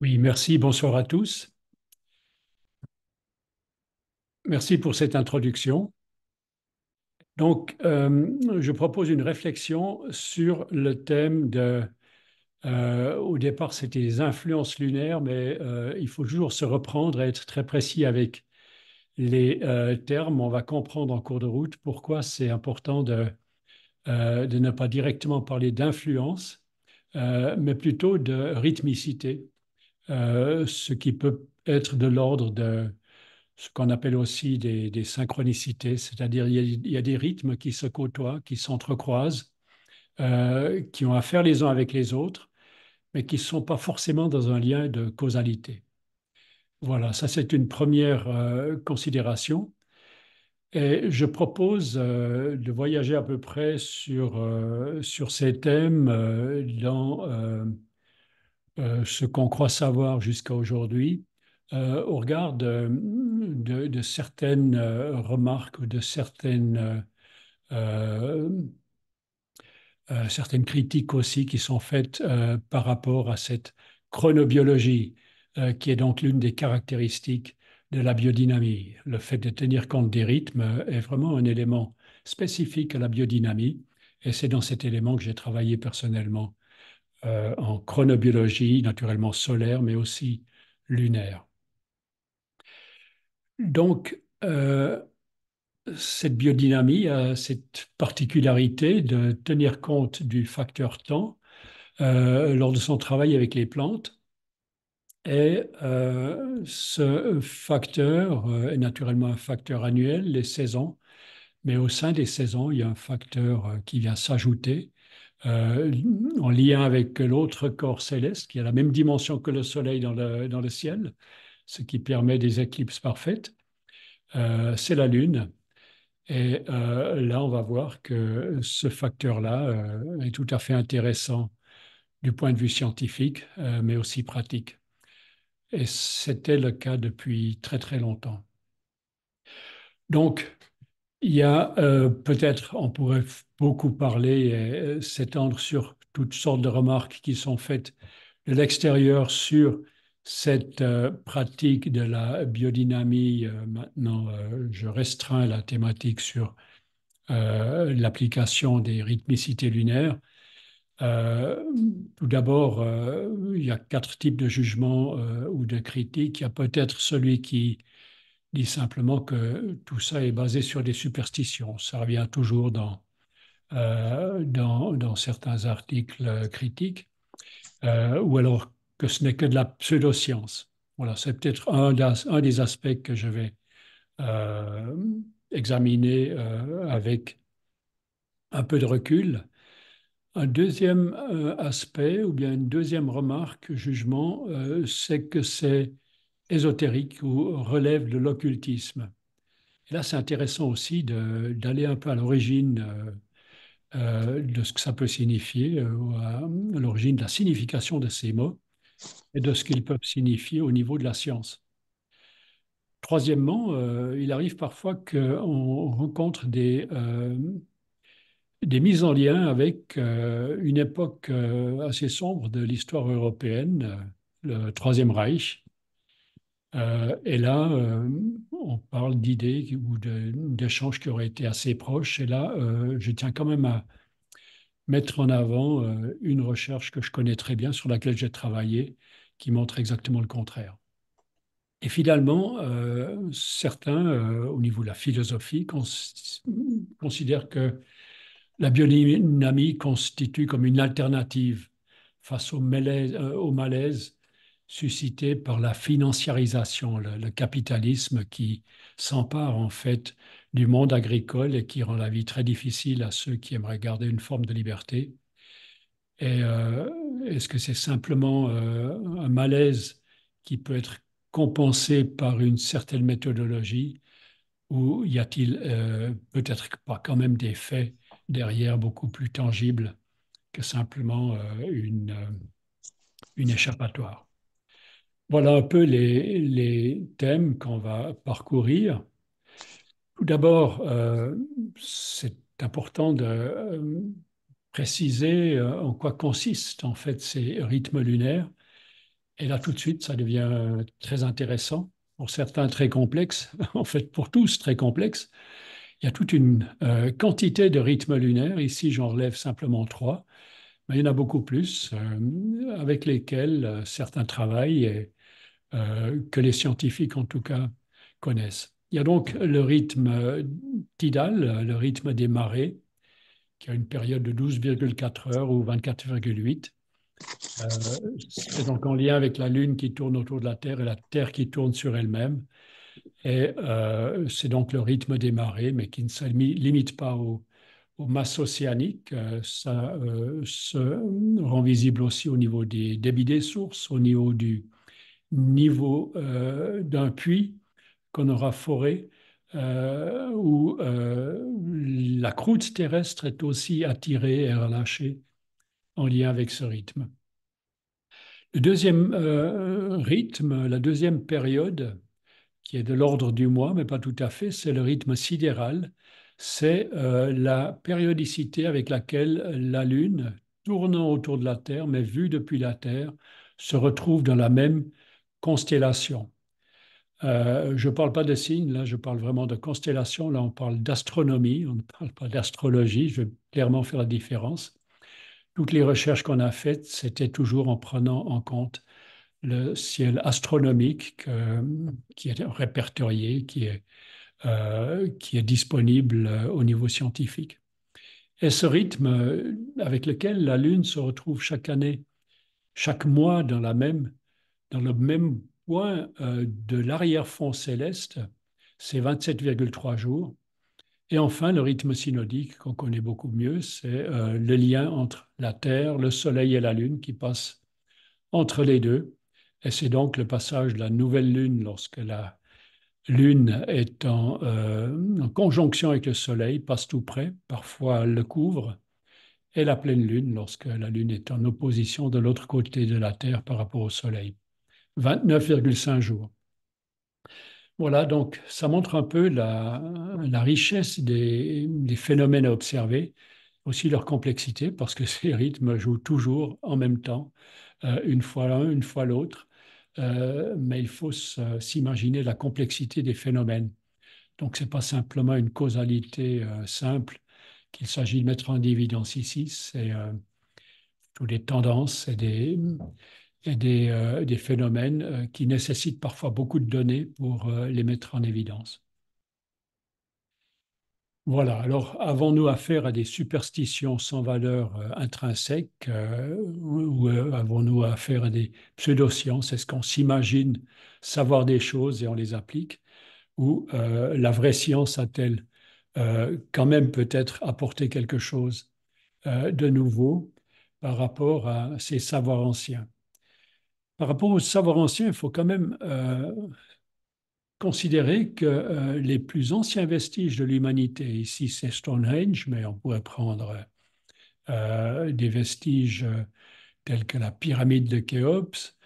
Oui, merci. Bonsoir à tous. Merci pour cette introduction. Donc, je propose une réflexion sur le thème au départ, c'était les influences lunaires, mais il faut toujours se reprendre et être très précis avec les termes. On va comprendre en cours de route pourquoi c'est important de ne pas directement parler d'influence, mais plutôt de rythmicité, ce qui peut être de l'ordre de ce qu'on appelle aussi des synchronicités, c'est-à-dire il y a des rythmes qui se côtoient, qui s'entrecroisent, qui ont affaire les uns avec les autres, mais qui ne sont pas forcément dans un lien de causalité. Voilà, ça c'est une première considération. Et je propose de voyager à peu près sur ces thèmes dans ce qu'on croit savoir jusqu'à aujourd'hui, au regard de certaines remarques ou de euh, certaines critiques aussi qui sont faites par rapport à cette chronobiologie, qui est donc l'une des caractéristiques de la biodynamie. Le fait de tenir compte des rythmes est vraiment un élément spécifique à la biodynamie, et c'est dans cet élément que j'ai travaillé personnellement en chronobiologie, naturellement solaire, mais aussi lunaire. Donc, cette biodynamie a cette particularité de tenir compte du facteur temps lors de son travail avec les plantes. Et ce facteur est naturellement un facteur annuel, les saisons, mais au sein des saisons, il y a un facteur qui vient s'ajouter euh, en lien avec l'autre corps céleste qui a la même dimension que le Soleil dans le ciel, ce qui permet des éclipses parfaites. C'est la Lune. Et là, on va voir que ce facteur-là est tout à fait intéressant du point de vue scientifique, mais aussi pratique. Et c'était le cas depuis très très longtemps. Donc, il y a peut-être, on pourrait beaucoup parler et s'étendre sur toutes sortes de remarques qui sont faites de l'extérieur sur cette pratique de la biodynamie. Maintenant, je restreins la thématique sur l'application des rythmicités lunaires. Euh, Tout d'abord, il y a quatre types de jugements ou de critiques. Il y a peut-être celui qui dit simplement que tout ça est basé sur des superstitions. Ça revient toujours dans certains articles critiques, ou alors que ce n'est que de la pseudoscience. Voilà, c'est peut-être un des aspects que je vais euh, examiner avec un peu de recul. Un deuxième aspect, ou bien une deuxième remarque, jugement, c'est que c'est ésotérique ou relève de l'occultisme. Et là, c'est intéressant aussi d'aller un peu à l'origine de ce que ça peut signifier, à l'origine de la signification de ces mots et de ce qu'ils peuvent signifier au niveau de la science. Troisièmement, il arrive parfois qu'on rencontre des mises en lien avec une époque assez sombre de l'histoire européenne, le Troisième Reich. Et là, on parle d'idées ou d'échanges qui auraient été assez proches. Et là, je tiens quand même à mettre en avant une recherche que je connais très bien, sur laquelle j'ai travaillé, qui montre exactement le contraire. Et finalement, certains, au niveau de la philosophie, considèrent que la biodynamie constitue comme une alternative face au malaise suscité par la financiarisation, le capitalisme qui s'empare en fait du monde agricole et qui rend la vie très difficile à ceux qui aimeraient garder une forme de liberté. Et est-ce que c'est simplement un malaise qui peut être compensé par une certaine méthodologie, ou y a-t-il peut-être pas quand même des faits derrière beaucoup plus tangibles que simplement une échappatoire? Voilà un peu les thèmes qu'on va parcourir. Tout d'abord, c'est important de préciser en quoi consistent en fait ces rythmes lunaires. Et là, tout de suite, ça devient très intéressant. Pour certains, très complexe. En fait, pour tous, très complexe. Il y a toute une quantité de rythmes lunaires. Ici, j'en relève simplement trois. Mais il y en a beaucoup plus avec lesquels certains travaillent et que les scientifiques, en tout cas, connaissent. Il y a donc le rythme tidal, le rythme des marées, qui a une période de 12,4 heures ou 24,8. C'est donc en lien avec la Lune qui tourne autour de la Terre et la Terre qui tourne sur elle-même. Et c'est donc le rythme des marées, mais qui ne se limite pas aux masses océaniques. Ça se rend visible aussi au niveau des débits des sources, au niveau du niveau d'un puits qu'on aura foré, où la croûte terrestre est aussi attirée et relâchée en lien avec ce rythme. Le deuxième rythme, la deuxième période, qui est de l'ordre du mois, mais pas tout à fait, c'est le rythme sidéral. C'est la périodicité avec laquelle la Lune, tournant autour de la Terre, mais vue depuis la Terre, se retrouve dans la même constellation. Je ne parle pas de signes, là je parle vraiment de constellation, là on parle d'astronomie, on ne parle pas d'astrologie, je vais clairement faire la différence. Toutes les recherches qu'on a faites, c'était toujours en prenant en compte le ciel astronomique qui est répertorié, qui est disponible au niveau scientifique. Et ce rythme avec lequel la Lune se retrouve chaque année, chaque mois dans le même point de l'arrière-fond céleste, c'est 27,3 jours. Et enfin, le rythme synodique qu'on connaît beaucoup mieux, c'est le lien entre la Terre, le Soleil et la Lune qui passe entre les deux. Et c'est donc le passage de la nouvelle Lune lorsque la Lune est en conjonction avec le Soleil, passe tout près, parfois le couvre, et la pleine Lune lorsque la Lune est en opposition de l'autre côté de la Terre par rapport au Soleil. 29,5 jours. Voilà, donc ça montre un peu la richesse des phénomènes à observer, aussi leur complexité, parce que ces rythmes jouent toujours en même temps, une fois l'un, une fois l'autre. Mais il faut s'imaginer la complexité des phénomènes. Donc, ce n'est pas simplement une causalité simple qu'il s'agit de mettre en évidence ici, c'est toutes des tendances et des phénomènes qui nécessitent parfois beaucoup de données pour les mettre en évidence. Voilà, alors avons-nous affaire à des superstitions sans valeur intrinsèque ou avons-nous affaire à des pseudosciences? Est-ce qu'on s'imagine savoir des choses et on les applique? Ou la vraie science a-t-elle quand même peut-être apporté quelque chose de nouveau par rapport à ces savoirs anciens? Par rapport aux savoirs anciens, il faut quand même considérer que les plus anciens vestiges de l'humanité, ici c'est Stonehenge, mais on pourrait prendre des vestiges tels que la pyramide de Khéops,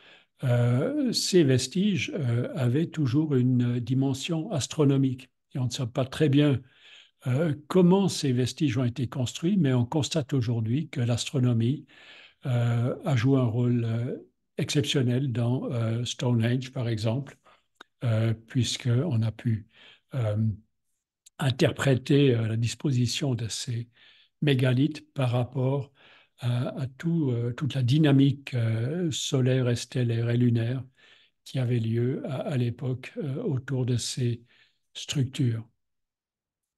ces vestiges avaient toujours une dimension astronomique. Et on ne sait pas très bien comment ces vestiges ont été construits, mais on constate aujourd'hui que l'astronomie a joué un rôle exceptionnel dans Stonehenge, par exemple, puisqu'on a pu euh, interpréter la disposition de ces mégalithes par rapport à toute la dynamique solaire et stellaire et lunaire qui avait lieu à l'époque autour de ces structures.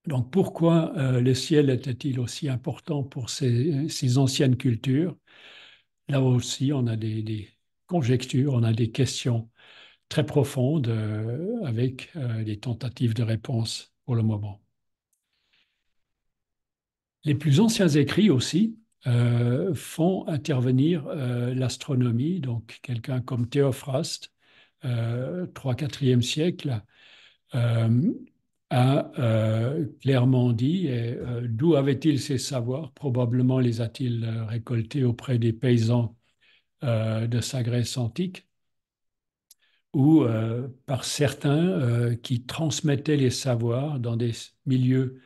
Donc pourquoi le ciel était-il aussi important pour ces anciennes cultures? Là aussi, on a des conjectures, on a des questions très profonde avec des tentatives de réponse pour le moment. Les plus anciens écrits aussi font intervenir l'astronomie, donc quelqu'un comme Théophraste, 3e-4e siècle, euh, a clairement dit d'où avait-il ces savoirs? Probablement les a-t-il récoltés auprès des paysans de sa Grèce antique ou par certains qui transmettaient les savoirs dans des milieux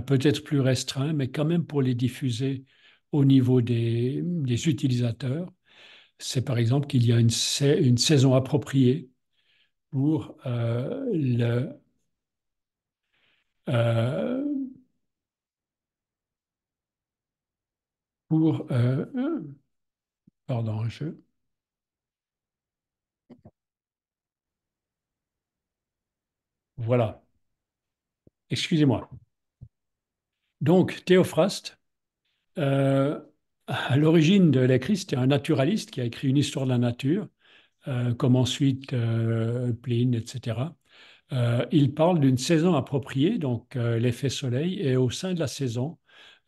peut-être plus restreints, mais quand même pour les diffuser au niveau des utilisateurs. c'est par exemple qu'il y a une saison appropriée pour euh, pour pardon, voilà, excusez-moi. Donc, Théophraste, euh, à l'origine de l'écrit, c'était un naturaliste qui a écrit une histoire de la nature, comme ensuite Pline, etc. Il parle d'une saison appropriée, donc l'effet soleil, et au sein de la saison,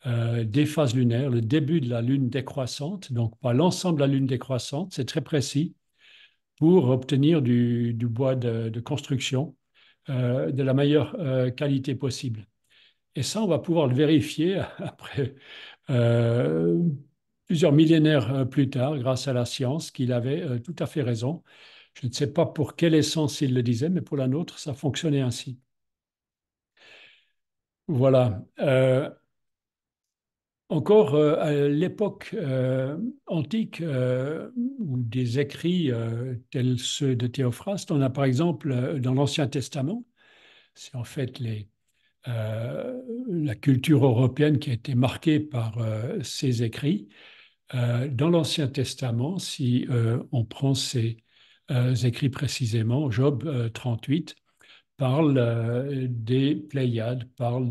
des phases lunaires, le début de la lune décroissante, donc pas l'ensemble de la lune décroissante, c'est très précis, pour obtenir du bois de construction de la meilleure qualité possible. Et ça, on va pouvoir le vérifier après euh, plusieurs millénaires plus tard, grâce à la science, qu'il avait tout à fait raison. Je ne sais pas pour quelle essence il le disait, mais pour la nôtre, ça fonctionnait ainsi. Voilà. Encore à l'époque antique, ou des écrits tels ceux de Théophraste, on a par exemple dans l'Ancien Testament, c'est en fait la culture européenne qui a été marquée par ces écrits. Dans l'Ancien Testament, si on prend ces écrits précisément, Job 38 parle des Pléiades, parle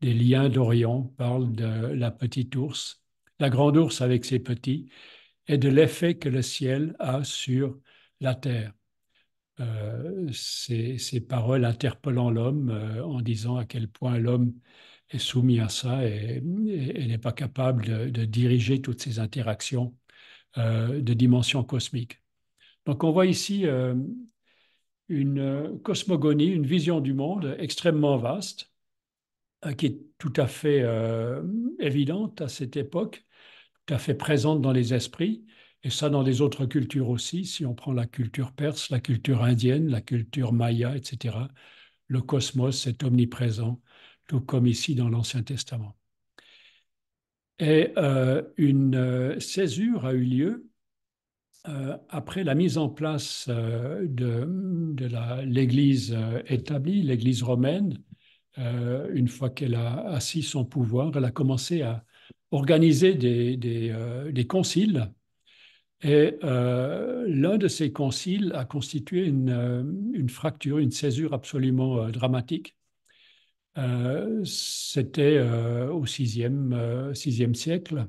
des liens d'Orion, parle de la petite ours, la grande ours avec ses petits, et de l'effet que le ciel a sur la terre. Ces paroles interpellant l'homme en disant à quel point l'homme est soumis à ça et n'est pas capable de diriger toutes ces interactions de dimension cosmique. Donc on voit ici une cosmogonie, une vision du monde extrêmement vaste, qui est tout à fait évidente à cette époque, tout à fait présente dans les esprits, et ça dans les autres cultures aussi, si on prend la culture perse, la culture indienne, la culture maya, etc. Le cosmos est omniprésent, tout comme ici dans l'Ancien Testament. Et une césure a eu lieu après la mise en place de l'Église établie, l'Église romaine. Une fois qu'elle a assis son pouvoir, elle a commencé à organiser des conciles. Et l'un de ces conciles a constitué une fracture, une césure absolument dramatique. C'était au sixième siècle,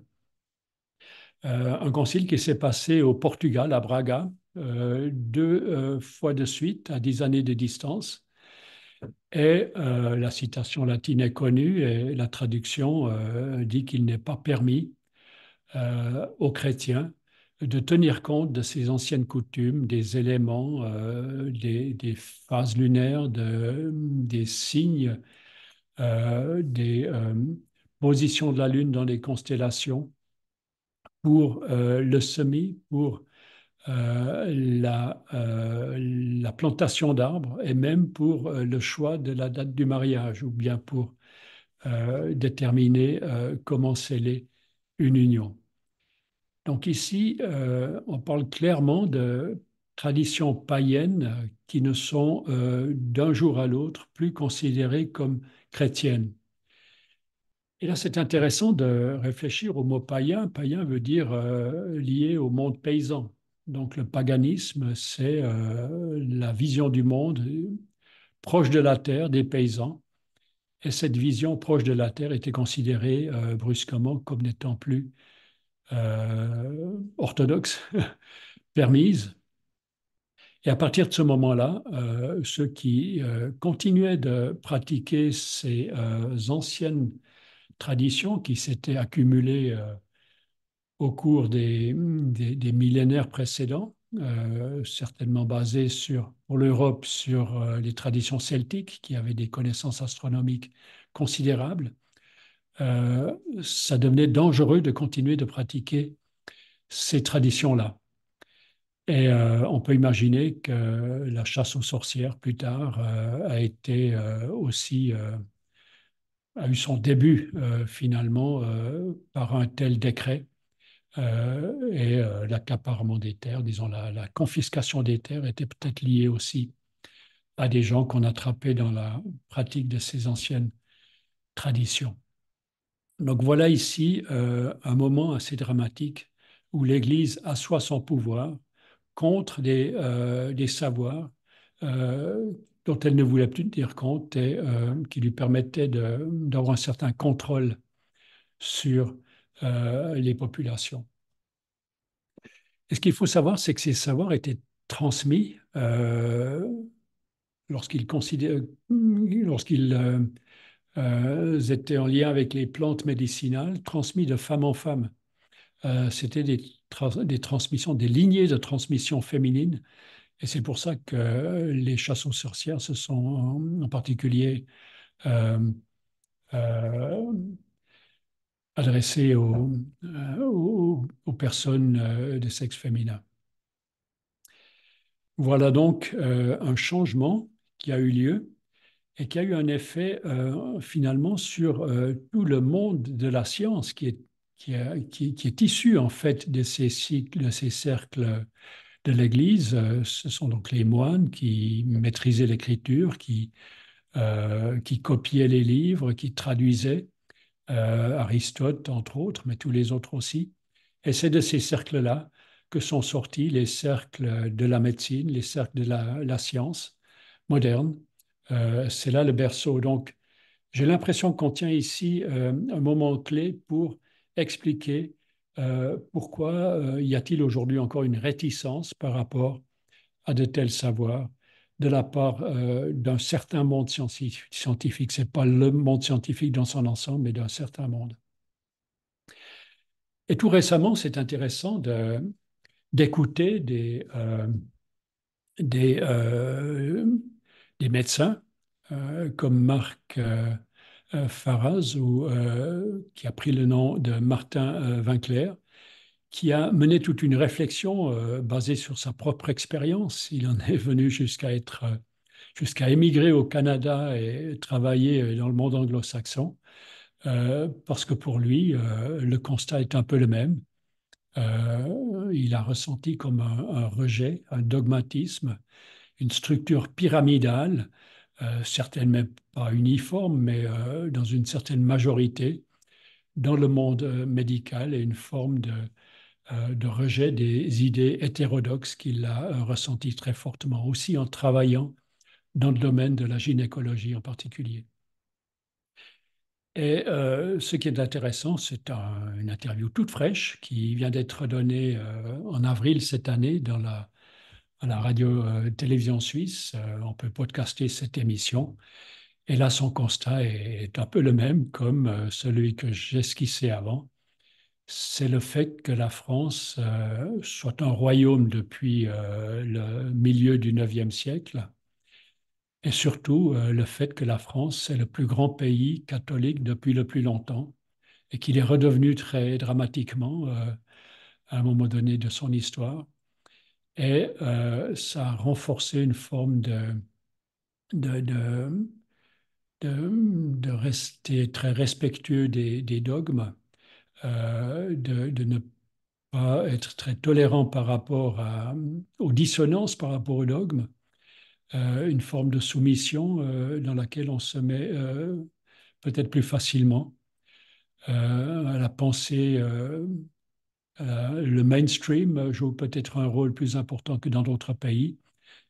un concile qui s'est passé au Portugal, à Braga, deux fois de suite, à 10 années de distance. Et la citation latine est connue et la traduction dit qu'il n'est pas permis aux chrétiens de tenir compte de ces anciennes coutumes, des éléments, des phases lunaires, des signes, des positions de la Lune dans les constellations pour le semis, pour la plantation d'arbres et même pour le choix de la date du mariage ou bien pour déterminer comment sceller une union. Donc ici, on parle clairement de traditions païennes qui ne sont d'un jour à l'autre plus considérées comme chrétiennes. Et là, c'est intéressant de réfléchir au mot païen. Païen veut dire lié au monde paysan. Donc le paganisme, c'est la vision du monde proche de la terre, des paysans. Et cette vision proche de la terre était considérée brusquement comme n'étant plus orthodoxe, permise. Et à partir de ce moment-là, ceux qui continuaient de pratiquer ces anciennes traditions qui s'étaient accumulées au cours des millénaires précédents, certainement basées pour l'Europe sur les traditions celtiques qui avaient des connaissances astronomiques considérables, ça devenait dangereux de continuer de pratiquer ces traditions-là. Et on peut imaginer que la chasse aux sorcières plus tard a été aussi a eu son début finalement par un tel décret L'accaparement des terres, disons la confiscation des terres était peut-être liée aussi à des gens qu'on attrapait dans la pratique de ces anciennes traditions. Donc voilà ici un moment assez dramatique où l'Église assoit son pouvoir contre des savoirs euh, dont elle ne voulait plus tenir compte et qui lui permettaient d'avoir un certain contrôle sur les populations. Et ce qu'il faut savoir, c'est que ces savoirs étaient transmis lorsqu'ils étaient en lien avec les plantes médicinales, transmis de femme en femme. C'était des transmissions, des lignées de transmission féminine. Et c'est pour ça que les chasses aux sorcières se sont en particulier euh, euh, adressées aux personnes de sexe féminin. Voilà donc un changement qui a eu lieu et qui a eu un effet finalement sur tout le monde de la science qui est issu en fait de ces cycles, de ces cercles de l'Église. Ce sont donc les moines qui maîtrisaient l'écriture, qui copiaient les livres, qui traduisaient Aristote entre autres, mais tous les autres aussi. Et c'est de ces cercles-là que sont sortis les cercles de la médecine, les cercles de la science moderne. C'est là le berceau. Donc, j'ai l'impression qu'on tient ici un moment clé pour expliquer pourquoi y a-t-il aujourd'hui encore une réticence par rapport à de tels savoirs de la part d'un certain monde scientifique. Ce n'est pas le monde scientifique dans son ensemble, mais d'un certain monde. Et tout récemment, c'est intéressant d'écouter des, euh, des médecins comme Marc Faraz, qui a pris le nom de Martin Winkler, qui a mené toute une réflexion basée sur sa propre expérience. Il en est venu jusqu'à émigrer au Canada et travailler dans le monde anglo-saxon, parce que pour lui, le constat est un peu le même. Il a ressenti comme un rejet, un dogmatisme, une structure pyramidale, certainement pas uniforme, mais dans une certaine majorité dans le monde médical et une forme de rejet des idées hétérodoxes qu'il a ressenti très fortement, aussi en travaillant dans le domaine de la gynécologie en particulier. Et ce qui est intéressant, c'est une interview toute fraîche qui vient d'être donnée en avril cette année à la radio-télévision suisse. On peut podcaster cette émission. Et là, son constat est un peu le même comme celui que j'esquissais avant. C'est le fait que la France soit un royaume depuis le milieu du IXe siècle, et surtout le fait que la France est le plus grand pays catholique depuis le plus longtemps, et qu'il est redevenu très dramatiquement à un moment donné de son histoire. Et ça a renforcé une forme de, de, de rester très respectueux des dogmes, de ne pas être très tolérant par rapport aux dissonances par rapport aux dogmes, une forme de soumission dans laquelle on se met peut-être plus facilement à la pensée. Le mainstream joue peut-être un rôle plus important que dans d'autres pays.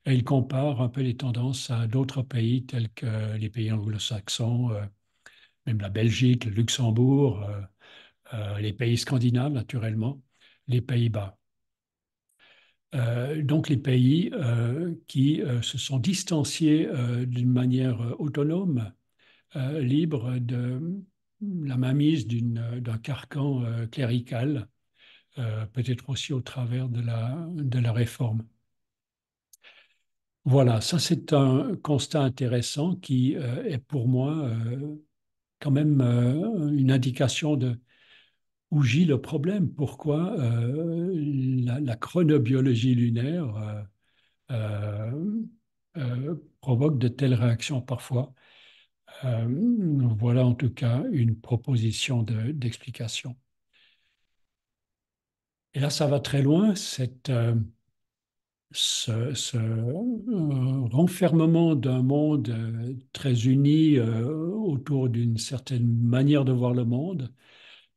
Et il compare un peu les tendances à d'autres pays tels que les pays anglo-saxons, même la Belgique, le Luxembourg, les pays scandinaves naturellement, les Pays-Bas. Donc les pays qui se sont distanciés d'une manière autonome, libre de la mainmise d'un carcan clérical, peut-être aussi au travers de la réforme. Voilà, ça c'est un constat intéressant qui est pour moi quand même une indication de où gît le problème. Pourquoi la chronobiologie lunaire euh, provoque de telles réactions parfois. Voilà en tout cas une proposition d'explication. Et là, ça va très loin, ce renfermement d'un monde très uni autour d'une certaine manière de voir le monde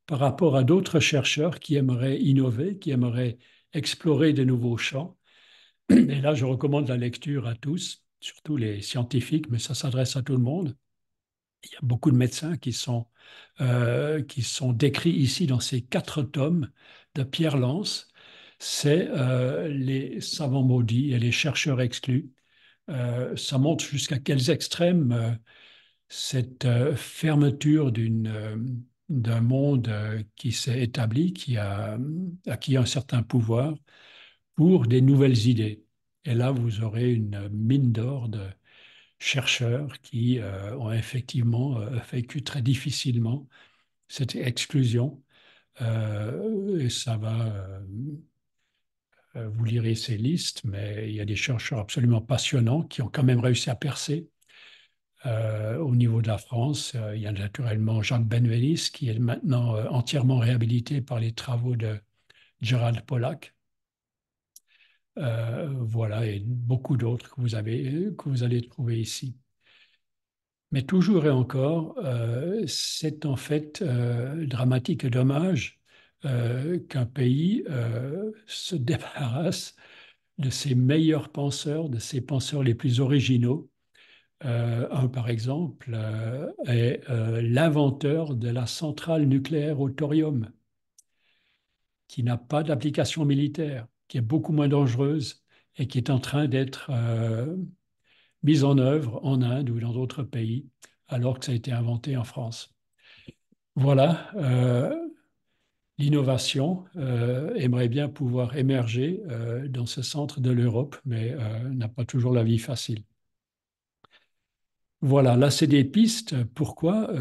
par rapport à d'autres chercheurs qui aimeraient innover, qui aimeraient explorer de nouveaux champs. Et là, je recommande la lecture à tous, surtout les scientifiques, mais ça s'adresse à tout le monde. Il y a beaucoup de médecins qui sont décrits ici dans ces 4 tomes de Pierre Lance. C'est les savants maudits et les chercheurs exclus. Ça montre jusqu'à quels extrêmes cette fermeture d'un monde qui s'est établi, qui a acquis un certain pouvoir pour des nouvelles idées. Et là, vous aurez une mine d'or de chercheurs qui ont effectivement vécu très difficilement cette exclusion. Et ça va, vous lirez ces listes, mais il y a des chercheurs absolument passionnants qui ont quand même réussi à percer. Au niveau de la France, il y a naturellement Jacques Benveniste qui est maintenant entièrement réhabilité par les travaux de Gerald Pollack. Voilà, et beaucoup d'autres que vous allez trouver ici. Mais toujours et encore, c'est en fait dramatique et dommage qu'un pays se débarrasse de ses meilleurs penseurs, de ses penseurs les plus originaux. Un, par exemple, est l'inventeur de la centrale nucléaire au thorium, qui n'a pas d'application militaire, qui est beaucoup moins dangereuse et qui est en train d'être mise en œuvre en Inde ou dans d'autres pays, alors que ça a été inventé en France. Voilà, l'innovation aimerait bien pouvoir émerger dans ce centre de l'Europe, mais n'a pas toujours la vie facile. Voilà, là, c'est des pistes. Pourquoi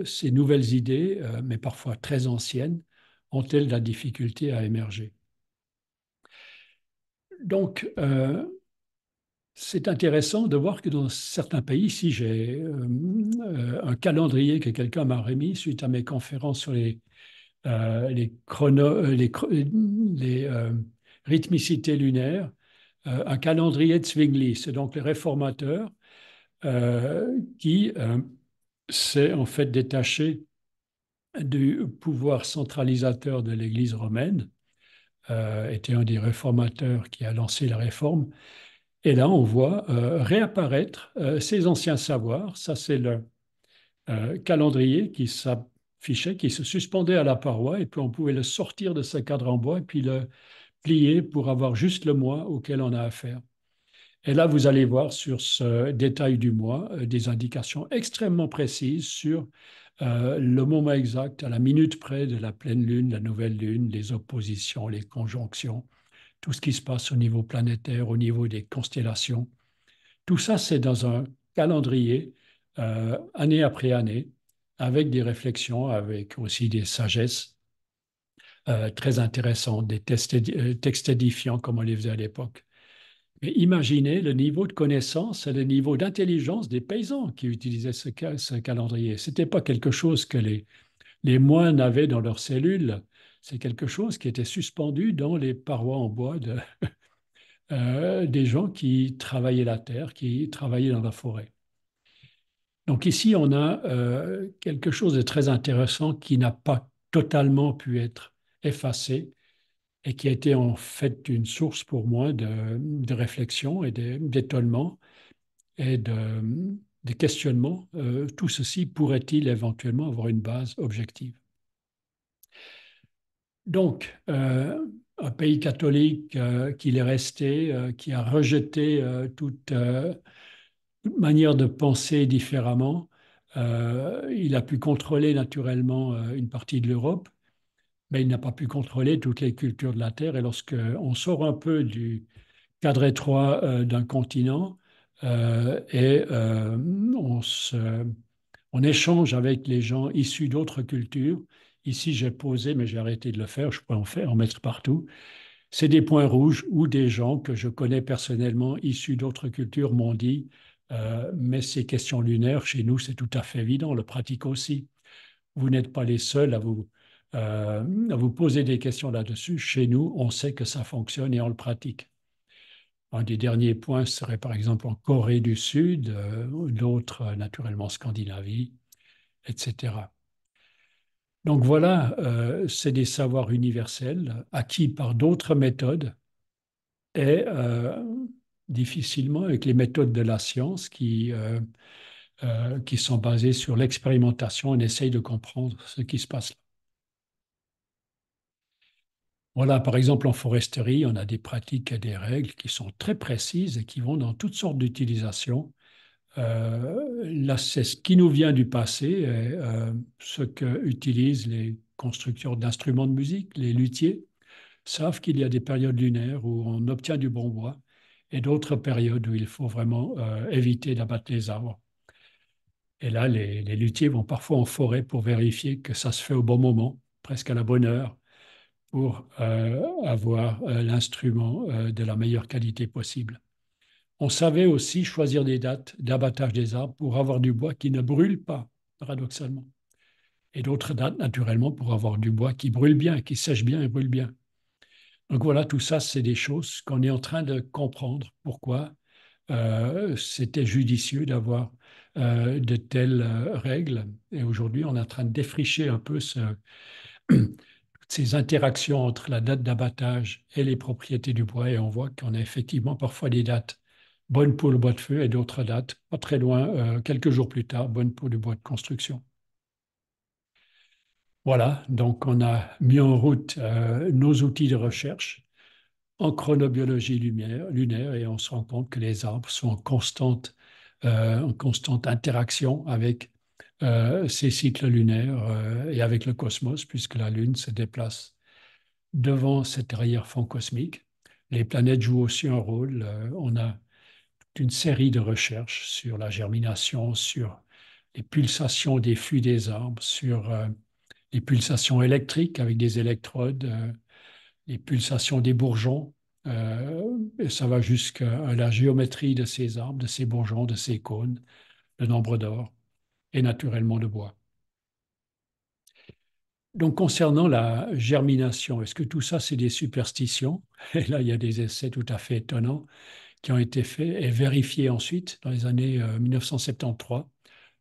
ces nouvelles idées, mais parfois très anciennes, ont-elles de la difficulté à émerger? Donc, c'est intéressant de voir que dans certains pays, ici j'ai un calendrier que quelqu'un m'a remis suite à mes conférences sur les, chrono, les rythmicités lunaires, un calendrier de Zwingli, c'est donc le réformateur qui s'est en fait détaché du pouvoir centralisateur de l'Église romaine, était un des réformateurs qui a lancé la réforme. Et là, on voit réapparaître ces anciens savoirs. Ça, c'est le calendrier qui s'affichait, qui se suspendait à la paroi, et puis on pouvait le sortir de ce cadre en bois et puis le plier pour avoir juste le mois auquel on a affaire. Et là, vous allez voir sur ce détail du mois des indications extrêmement précises sur le moment exact, à la minute près de la pleine lune, la nouvelle lune, les oppositions, les conjonctions, tout ce qui se passe au niveau planétaire, au niveau des constellations. Tout ça, c'est dans un calendrier, année après année, avec des réflexions, avec aussi des sagesses très intéressantes, des textes édifiants comme on les faisait à l'époque. Mais imaginez le niveau de connaissance et le niveau d'intelligence des paysans qui utilisaient ce calendrier. Ce n'était pas quelque chose que les moines avaient dans leurs cellules, c'est quelque chose qui était suspendu dans les parois en bois des gens qui travaillaient la terre, qui travaillaient dans la forêt. Donc ici, on a quelque chose de très intéressant qui n'a pas totalement pu être effacé et qui a été en fait une source pour moi de réflexion et d'étonnement et de questionnement. Tout ceci pourrait-il éventuellement avoir une base objective? Donc, un pays catholique qu'il est resté, qui a rejeté toute manière de penser différemment, il a pu contrôler naturellement une partie de l'Europe, mais il n'a pas pu contrôler toutes les cultures de la Terre. Et lorsqu'on sort un peu du cadre étroit d'un continent et on échange avec les gens issus d'autres cultures. Ici, j'ai posé, mais j'ai arrêté de le faire, je pourrais en mettre partout. C'est des points rouges où des gens que je connais personnellement, issus d'autres cultures, m'ont dit mais ces questions lunaires, chez nous, c'est tout à fait évident, on le pratique aussi. Vous n'êtes pas les seuls à vous Vous posez des questions là-dessus. Chez nous, on sait que ça fonctionne et on le pratique. Un des derniers points serait par exemple en Corée du Sud, l'autre naturellement Scandinavie, etc. Donc voilà, c'est des savoirs universels acquis par d'autres méthodes et difficilement avec les méthodes de la science qui sont basées sur l'expérimentation. On essaye de comprendre ce qui se passe là. Voilà, par exemple, en foresterie, on a des pratiques et des règles qui sont très précises et qui vont dans toutes sortes d'utilisations. Là, c'est ce qui nous vient du passé, et, ce que utilisent les constructeurs d'instruments de musique, les luthiers, savent qu'il y a des périodes lunaires où on obtient du bon bois et d'autres périodes où il faut vraiment éviter d'abattre les arbres. Et là, les luthiers vont parfois en forêt pour vérifier que ça se fait au bon moment, presque à la bonne heure, pour avoir l'instrument de la meilleure qualité possible. On savait aussi choisir des dates d'abattage des arbres pour avoir du bois qui ne brûle pas, paradoxalement. Et d'autres dates, naturellement, pour avoir du bois qui brûle bien, qui sèche bien et brûle bien. Donc voilà, tout ça, c'est des choses qu'on est en train de comprendre. Pourquoi c'était judicieux d'avoir de telles règles. Et aujourd'hui, on est en train de défricher un peu ces interactions entre la date d'abattage et les propriétés du bois. Et on voit qu'on a effectivement parfois des dates bonnes pour le bois de feu et d'autres dates, pas très loin, quelques jours plus tard, bonnes pour le bois de construction. Voilà, donc on a mis en route nos outils de recherche en chronobiologie lunaire et on se rend compte que les arbres sont en constante interaction avec ces cycles lunaires et avec le cosmos, puisque la Lune se déplace devant cet arrière-fond cosmique. Les planètes jouent aussi un rôle. On a toute une série de recherches sur la germination, sur les pulsations des flux des arbres, sur les pulsations électriques avec des électrodes, les pulsations des bourgeons. Et ça va jusqu'à la géométrie de ces arbres, de ces bourgeons, de ces cônes, le nombre d'or et naturellement le bois. Donc, concernant la germination, est-ce que tout ça, c'est des superstitions? Et là, il y a des essais tout à fait étonnants qui ont été faits et vérifiés ensuite dans les années 1973,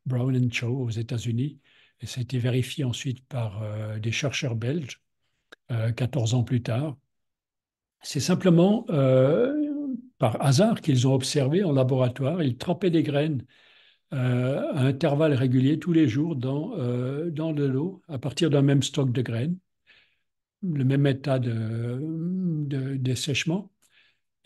Brown and Cho aux États-Unis. Et ça a été vérifié ensuite par des chercheurs belges 14 ans plus tard. C'est simplement par hasard qu'ils ont observé en laboratoire, ils trempaient des graines à intervalles réguliers tous les jours dans de l'eau à partir d'un même stock de graines, le même état de dessèchement.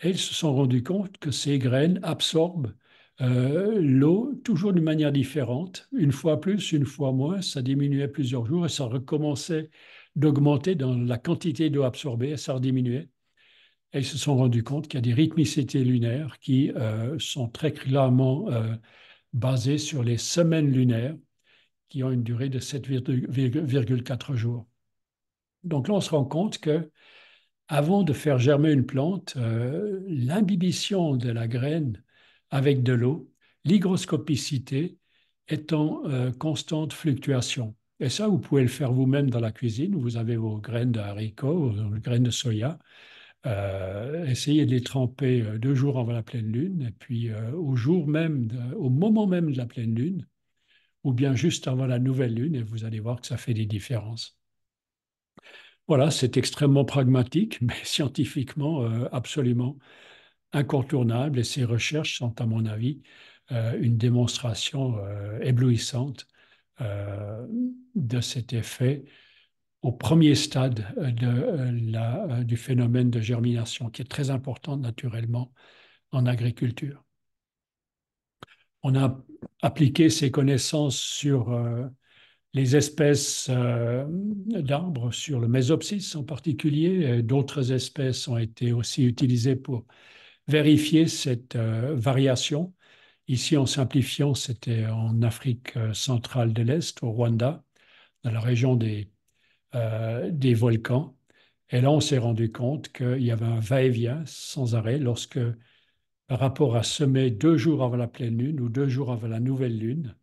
Et ils se sont rendus compte que ces graines absorbent l'eau toujours d'une manière différente, une fois plus, une fois moins, ça diminuait plusieurs jours et ça recommençait d'augmenter dans la quantité d'eau absorbée et ça rediminuait. Et ils se sont rendus compte qu'il y a des rythmicités lunaires qui sont très clairement basées sur les semaines lunaires qui ont une durée de 7,4 jours. Donc là, on se rend compte que avant de faire germer une plante, l'imbibition de la graine avec de l'eau, l'hygroscopicité est en constante fluctuation. Et ça, vous pouvez le faire vous-même dans la cuisine. Vous avez vos graines de haricots, vos graines de soya. Essayez de les tremper 2 jours avant la pleine lune, et puis au jour même, au moment même de la pleine lune, ou bien juste avant la nouvelle lune, et vous allez voir que ça fait des différences. Voilà, c'est extrêmement pragmatique, mais scientifiquement absolument incontournable. Et ces recherches sont, à mon avis, une démonstration éblouissante euh, de cet effet au premier stade du phénomène de germination, qui est très important naturellement en agriculture. On a appliqué ces connaissances sur les espèces d'arbres, sur le mésopsis en particulier. D'autres espèces ont été aussi utilisées pour vérifier cette variation. Ici, en simplifiant, c'était en Afrique centrale de l'Est, au Rwanda, dans la région des volcans. Et là, on s'est rendu compte qu'il y avait un va-et-vient sans arrêt lorsque, par rapport à semer 2 jours avant la pleine lune ou 2 jours avant la nouvelle lune,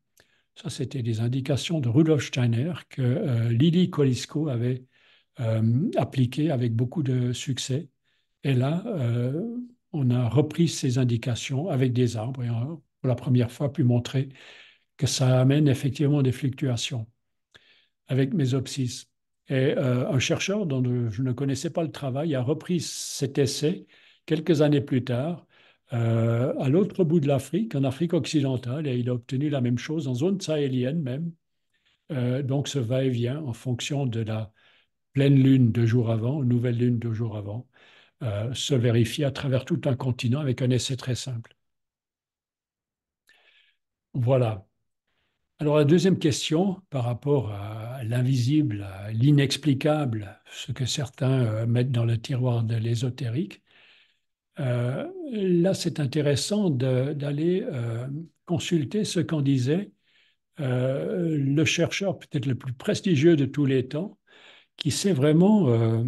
Ça, c'était des indications de Rudolf Steiner que Lily Kolysko avait appliquées avec beaucoup de succès. Et là, on a repris ces indications avec des arbres et on a pour la première fois pu montrer que ça amène effectivement des fluctuations avec Mésopsis. Et un chercheur dont je ne connaissais pas le travail a repris cet essai quelques années plus tard à l'autre bout de l'Afrique, en Afrique occidentale, et il a obtenu la même chose en zone sahélienne même. Donc ce va-et-vient en fonction de la pleine lune 2 jours avant, nouvelle lune 2 jours avant, se vérifie à travers tout un continent avec un essai très simple. Voilà. Alors la deuxième question par rapport à l'invisible, à l'inexplicable, ce que certains mettent dans le tiroir de l'ésotérique, là c'est intéressant d'aller consulter ce qu'en disait le chercheur peut-être le plus prestigieux de tous les temps, qui s'est vraiment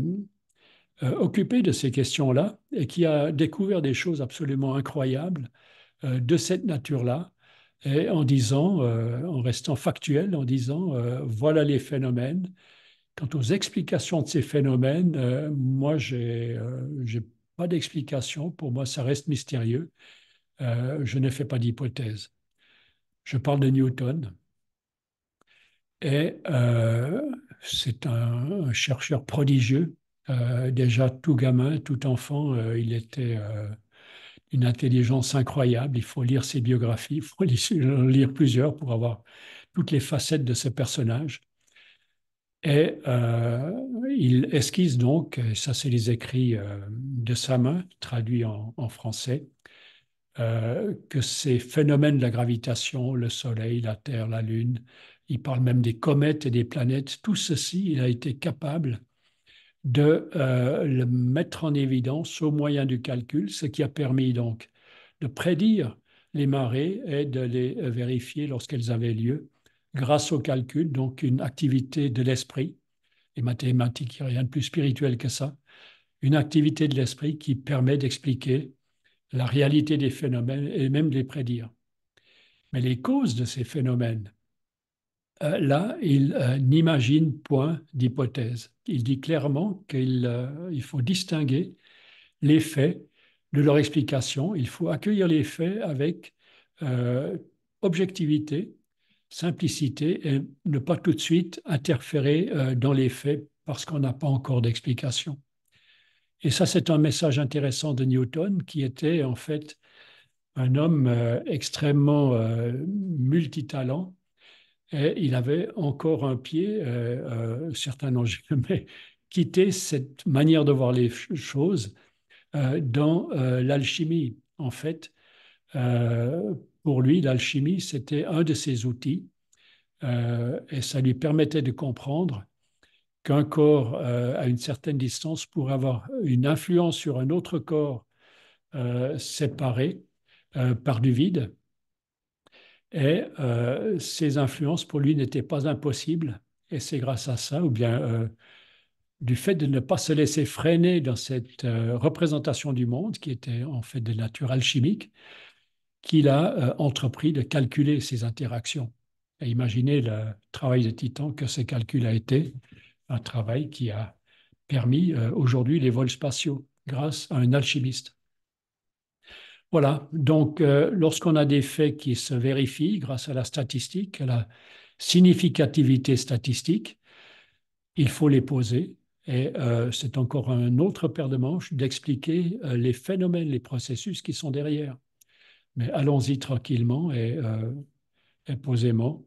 occupé de ces questions-là et qui a découvert des choses absolument incroyables de cette nature-là, et en disant, en restant factuel, en disant voilà les phénomènes. Quant aux explications de ces phénomènes, moi, j'ai pas d'explication. Pour moi, ça reste mystérieux. Je ne fais pas d'hypothèse. Je parle de Newton. Et c'est un chercheur prodigieux. Déjà tout gamin, tout enfant, il était une intelligence incroyable. Il faut lire ses biographies, il faut lire plusieurs pour avoir toutes les facettes de ce personnage. Et il esquisse donc, et ça c'est les écrits de sa main, traduits en français, que ces phénomènes de la gravitation, le Soleil, la Terre, la Lune, il parle même des comètes et des planètes, tout ceci, il a été capable de le mettre en évidence au moyen du calcul, ce qui a permis donc de prédire les marées et de les vérifier lorsqu'elles avaient lieu grâce au calcul, donc une activité de l'esprit. Les mathématiques, il n'y a rien de plus spirituel que ça. Une activité de l'esprit qui permet d'expliquer la réalité des phénomènes et même de les prédire. Mais les causes de ces phénomènes, là, il n'imagine point d'hypothèse. Il dit clairement qu'il faut distinguer les faits de leur explication. Il faut accueillir les faits avec euh, objectivité, simplicité et ne pas tout de suite interférer dans les faits parce qu'on n'a pas encore d'explication. Et ça, c'est un message intéressant de Newton qui était en fait un homme extrêmement multitalent. Et il avait encore un pied, certains n'ont jamais quitté cette manière de voir les choses dans l'alchimie. En fait, pour lui, l'alchimie, c'était un de ses outils et ça lui permettait de comprendre qu'un corps à une certaine distance pourrait avoir une influence sur un autre corps séparé par du vide. Et ces influences, pour lui, n'étaient pas impossibles. Et c'est grâce à ça, ou bien du fait de ne pas se laisser freiner dans cette représentation du monde, qui était en fait de nature alchimique, qu'il a entrepris de calculer ces interactions. Et imaginez le travail de Titan que ce calcul a été, un travail qui a permis aujourd'hui les vols spatiaux grâce à un alchimiste. Voilà, donc lorsqu'on a des faits qui se vérifient grâce à la statistique, à la significativité statistique, il faut les poser. Et c'est encore un autre paire de manches d'expliquer les phénomènes, les processus qui sont derrière. Mais allons-y tranquillement et posément,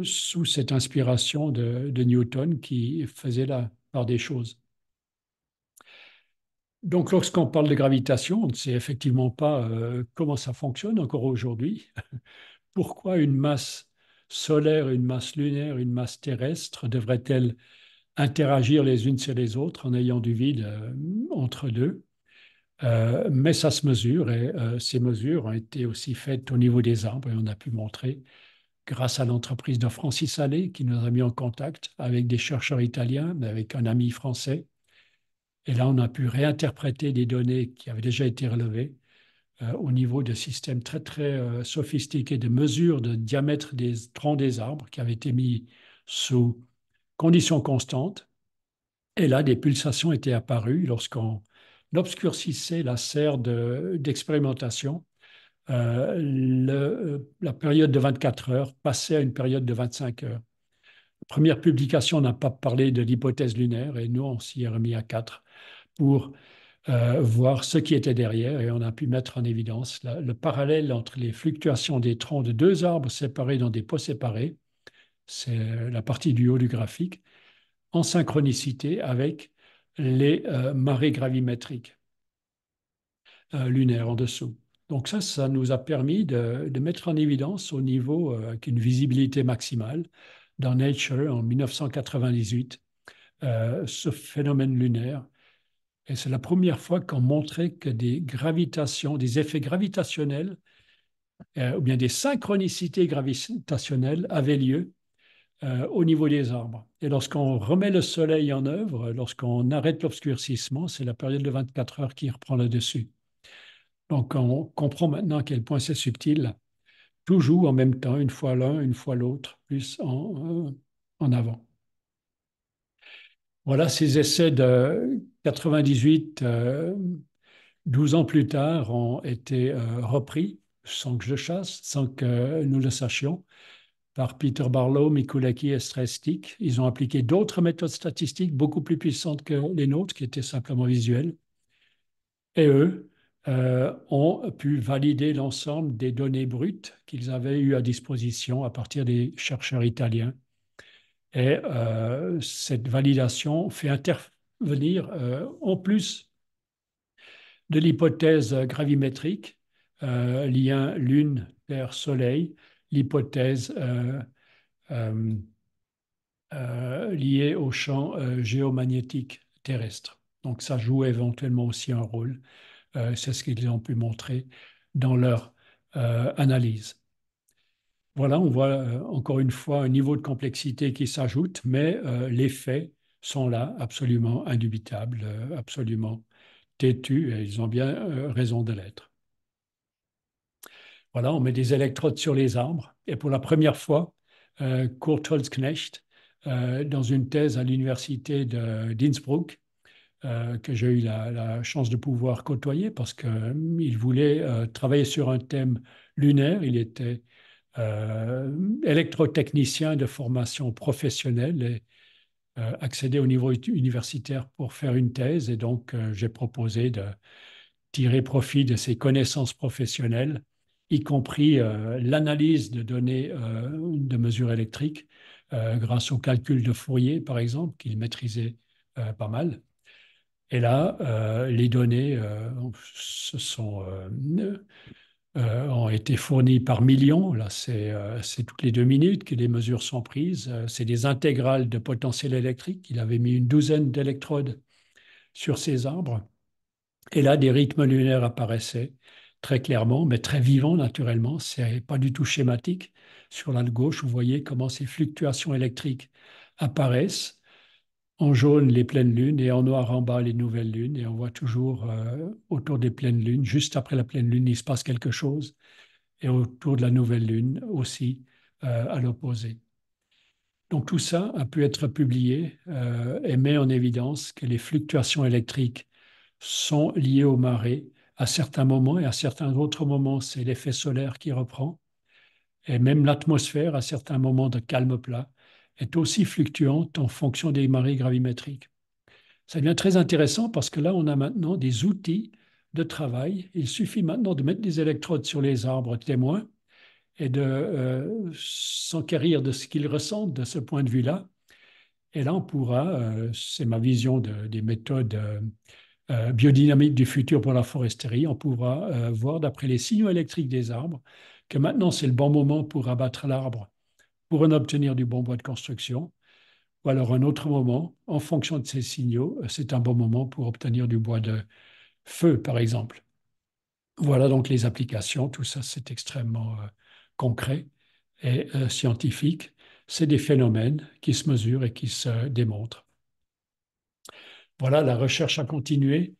sous cette inspiration de Newton qui faisait la part des choses. Donc, lorsqu'on parle de gravitation, on ne sait effectivement pas comment ça fonctionne encore aujourd'hui. Pourquoi une masse solaire, une masse lunaire, une masse terrestre devrait-elle interagir les unes sur les autres en ayant du vide entre deux? Mais ça se mesure et ces mesures ont été aussi faites au niveau des arbres et on a pu montrer, grâce à l'entreprise de Francis Allais, qui nous a mis en contact avec des chercheurs italiens, mais avec un ami français. Et là, on a pu réinterpréter des données qui avaient déjà été relevées au niveau de systèmes très, très sophistiqués de mesure de diamètre des troncs des arbres qui avaient été mis sous conditions constantes. Et là, des pulsations étaient apparues lorsqu'on obscurcissait la serre d'expérimentation. La période de 24 heures passait à une période de 25 heures. La première publication n'a pas parlé de l'hypothèse lunaire et nous, on s'y est remis à 4 pour voir ce qui était derrière et on a pu mettre en évidence le parallèle entre les fluctuations des troncs de deux arbres séparés dans des pots séparés, c'est la partie du haut du graphique, en synchronicité avec les marées gravimétriques lunaires en dessous. Donc ça nous a permis de mettre en évidence au niveau avec une visibilité maximale dans Nature en 1998 ce phénomène lunaire. Et c'est la première fois qu'on montrait que des gravitations, des effets gravitationnels ou bien des synchronicités gravitationnelles avaient lieu au niveau des arbres. Et lorsqu'on remet le soleil en œuvre, lorsqu'on arrête l'obscurcissement, c'est la période de 24 heures qui reprend le dessus. Donc on comprend maintenant à quel point c'est subtil. Tout joue en même temps, une fois l'un, une fois l'autre, plus en avant. Voilà, ces essais de 98, 12 ans plus tard, ont été repris sans que je chasse, sans que nous le sachions, par Peter Barlow, Mikulaki et Strestik. Ils ont appliqué d'autres méthodes statistiques beaucoup plus puissantes que les nôtres, qui étaient simplement visuelles. Et eux ont pu valider l'ensemble des données brutes qu'ils avaient eues à disposition à partir des chercheurs italiens. Et cette validation fait intervenir, en plus de l'hypothèse gravimétrique, lien Lune, Terre, Soleil, l'hypothèse euh, liée au champ géomagnétique terrestre. Donc ça joue éventuellement aussi un rôle. C'est ce qu'ils ont pu montrer dans leur analyse. Voilà, on voit encore une fois un niveau de complexité qui s'ajoute, mais les faits sont là, absolument indubitables, absolument têtus, et ils ont bien raison de l'être. Voilà, on met des électrodes sur les arbres, et pour la première fois, Kurt Holzknecht, dans une thèse à l'université d'Innsbruck, que j'ai eu la chance de pouvoir côtoyer parce qu'il voulait travailler sur un thème lunaire. Il était électrotechnicien de formation professionnelle et accédait au niveau universitaire pour faire une thèse. Et donc, j'ai proposé de tirer profit de ses connaissances professionnelles, y compris l'analyse de données de mesures électriques grâce au calcul de Fourier, par exemple, qu'il maîtrisait pas mal. Et là, les données ont été fournies par millions. Là, c'est toutes les 2 minutes que les mesures sont prises. C'est des intégrales de potentiel électrique. Il avait mis une douzaine d'électrodes sur ces arbres. Et là, des rythmes lunaires apparaissaient très clairement, mais très vivants naturellement. Ce n'est pas du tout schématique. Sur la gauche, vous voyez comment ces fluctuations électriques apparaissent. En jaune, les pleines lunes et en noir en bas, les nouvelles lunes. Et on voit toujours autour des pleines lunes, juste après la pleine lune, il se passe quelque chose. Et autour de la nouvelle lune aussi, à l'opposé. Donc tout ça a pu être publié et met en évidence que les fluctuations électriques sont liées aux marées à certains moments et à certains autres moments, c'est l'effet solaire qui reprend. Et même l'atmosphère, à certains moments de calme plat, est aussi fluctuante en fonction des marées gravimétriques. Ça devient très intéressant parce que là, on a maintenant des outils de travail. Il suffit maintenant de mettre des électrodes sur les arbres témoins et de s'enquérir de ce qu'ils ressentent de ce point de vue-là. Et là, on pourra, c'est ma vision des méthodes biodynamiques du futur pour la foresterie, on pourra voir d'après les signaux électriques des arbres que maintenant, c'est le bon moment pour abattre l'arbre pour en obtenir du bon bois de construction. Ou alors un autre moment, en fonction de ces signaux, c'est un bon moment pour obtenir du bois de feu, par exemple. Voilà donc les applications. Tout ça, c'est extrêmement concret et scientifique. C'est des phénomènes qui se mesurent et qui se démontrent. Voilà, la recherche a continué.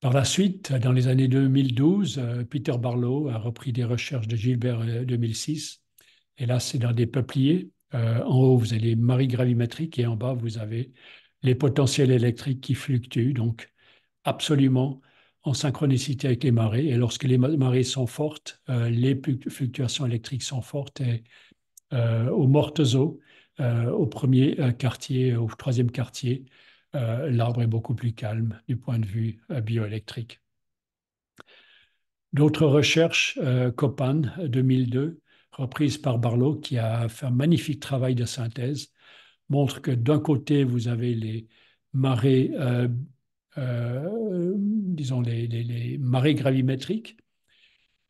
Par la suite, dans les années 2012, Peter Barlow a repris des recherches de Gilbert 2006. Et là, c'est dans des peupliers. En haut, vous avez les marées gravimétriques et en bas, vous avez les potentiels électriques qui fluctuent, donc absolument en synchronicité avec les marées. Et lorsque les marées sont fortes, les fluctuations électriques sont fortes. Et aux mortes eaux, au premier quartier, au troisième quartier, l'arbre est beaucoup plus calme du point de vue bioélectrique. D'autres recherches, Copan 2002, reprise par Barlow, qui a fait un magnifique travail de synthèse, montre que d'un côté, vous avez les marées, disons les marées gravimétriques,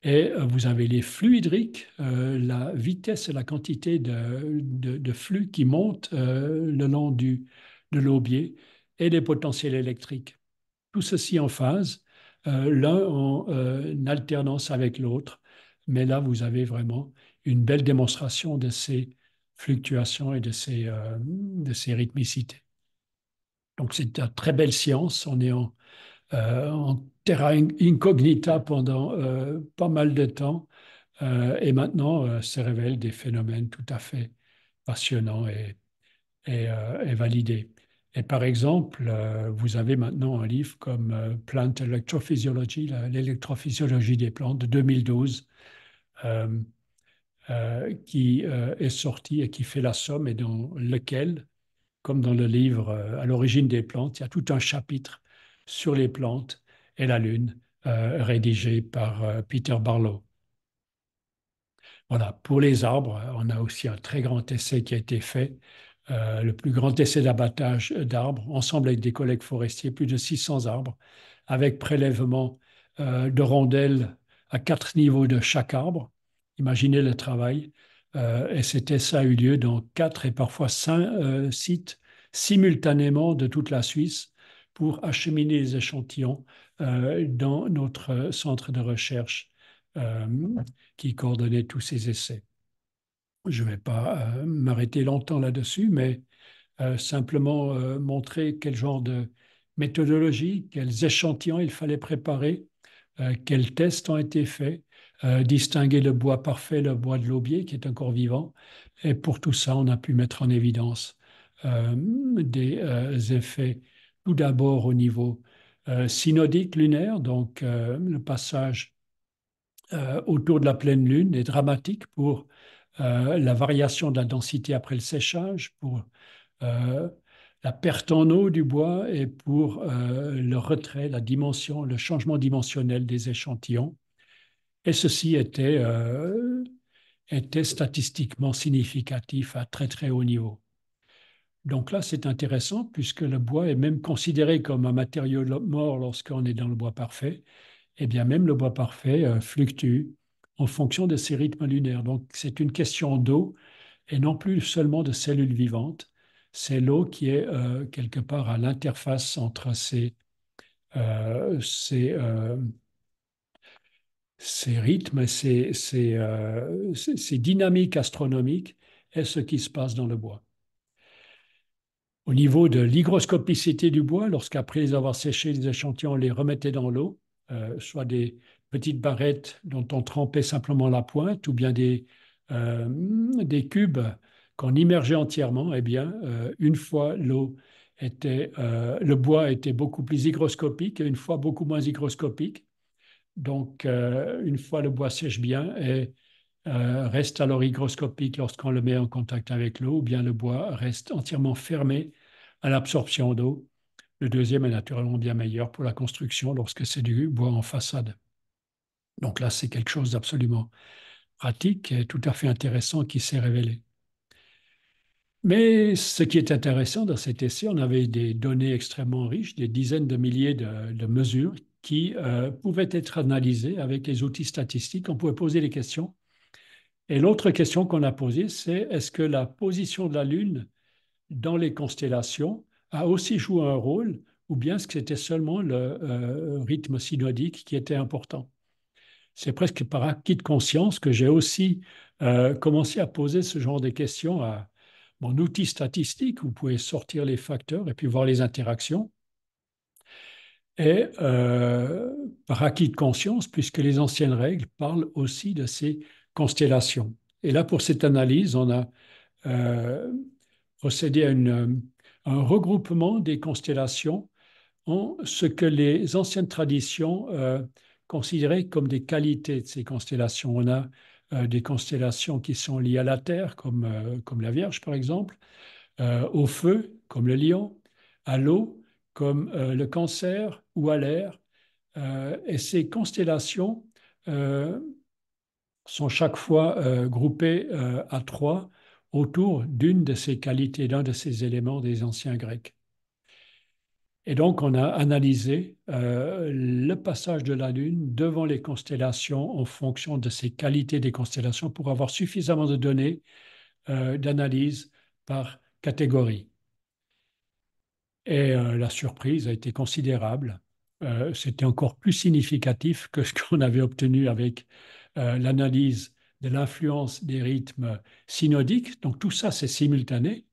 et vous avez les flux hydriques, la vitesse et la quantité de flux qui montent le long de l'aubier, et les potentiels électriques. Tout ceci en phase, l'un en alternance avec l'autre. Mais là, vous avez vraiment une belle démonstration de ces fluctuations et de ces rythmicités. Donc, c'est une très belle science. On est en terra incognita pendant pas mal de temps. Et maintenant, se révèlent des phénomènes tout à fait passionnants et validés. Et par exemple, vous avez maintenant un livre comme Plant Electrophysiology, l'électrophysiologie des plantes de 2012, euh, qui est sorti et qui fait la somme et dans lequel, comme dans le livre À l'origine des plantes, il y a tout un chapitre sur les plantes et la Lune, rédigé par Peter Barlow. Voilà, pour les arbres, on a aussi un très grand essai qui a été fait, le plus grand essai d'abattage d'arbres, ensemble avec des collègues forestiers, plus de 600 arbres, avec prélèvement de rondelles à 4 niveaux de chaque arbre. Imaginez le travail. Et ça a eu lieu dans 4 et parfois 5 sites simultanément de toute la Suisse pour acheminer les échantillons dans notre centre de recherche euh, qui coordonnait tous ces essais. Je ne vais pas m'arrêter longtemps là-dessus, mais simplement montrer quel genre de méthodologie, quels échantillons il fallait préparer, quels tests ont été faits, distinguer le bois parfait, le bois de l'aubier qui est encore vivant. Et pour tout ça, on a pu mettre en évidence des effets, tout d'abord au niveau synodique lunaire, donc le passage autour de la pleine lune est dramatique pour la variation de la densité après le séchage, pour euh, la perte en eau du bois et pour le retrait, la dimension, le changement dimensionnel des échantillons. Et ceci était statistiquement significatif à très très haut niveau. Donc là, c'est intéressant puisque le bois est même considéré comme un matériau mort lorsqu'on est dans le bois parfait. Eh bien, même le bois parfait fluctue en fonction de ses rythmes lunaires. Donc, c'est une question d'eau et non plus seulement de cellules vivantes. C'est l'eau qui est quelque part à l'interface entre euh, ces, euh, ces rythmes, ces dynamiques astronomiques et ce qui se passe dans le bois. Au niveau de l'hygroscopicité du bois, lorsqu'après les avoir séchés, les échantillons, on les remettait dans l'eau, soit des petites barrettes dont on trempait simplement la pointe, ou bien des cubes qu'on immergeait entièrement, eh bien, une fois le bois était beaucoup plus hygroscopique et une fois beaucoup moins hygroscopique. Donc, une fois le bois sèche bien et reste alors hygroscopique lorsqu'on le met en contact avec l'eau, ou bien le bois reste entièrement fermé à l'absorption d'eau. Le deuxième est naturellement bien meilleur pour la construction lorsque c'est du bois en façade. Donc là, c'est quelque chose d'absolument pratique et tout à fait intéressant qui s'est révélé. Mais ce qui est intéressant dans cet essai, on avait des données extrêmement riches, des dizaines de milliers de mesures qui pouvaient être analysées avec les outils statistiques. On pouvait poser des questions. Et l'autre question qu'on a posée, c'est est-ce que la position de la Lune dans les constellations a aussi joué un rôle ou bien est-ce que c'était seulement le rythme synodique qui était important? C'est presque par acquis de conscience que j'ai aussi commencé à poser ce genre de questions à mon outil statistique. Vous pouvez sortir les facteurs et puis voir les interactions. Et par acquis de conscience, puisque les anciennes règles parlent aussi de ces constellations. Et là, pour cette analyse, on a euh, procédé à un regroupement des constellations en ce que les anciennes traditions considéraient comme des qualités de ces constellations. On a des constellations qui sont liées à la Terre, comme la Vierge par exemple, au feu, comme le lion, à l'eau, comme le cancer, ou à l'air. Et ces constellations euh, sont chaque fois groupées à trois autour d'une de ces qualités, d'un de ces éléments des anciens Grecs. Et donc, on a analysé le passage de la Lune devant les constellations en fonction de ces qualités des constellations pour avoir suffisamment de données d'analyse par catégorie. Et la surprise a été considérable. C'était encore plus significatif que ce qu'on avait obtenu avec l'analyse de l'influence des rythmes synodiques. Donc tout ça, c'est simultané,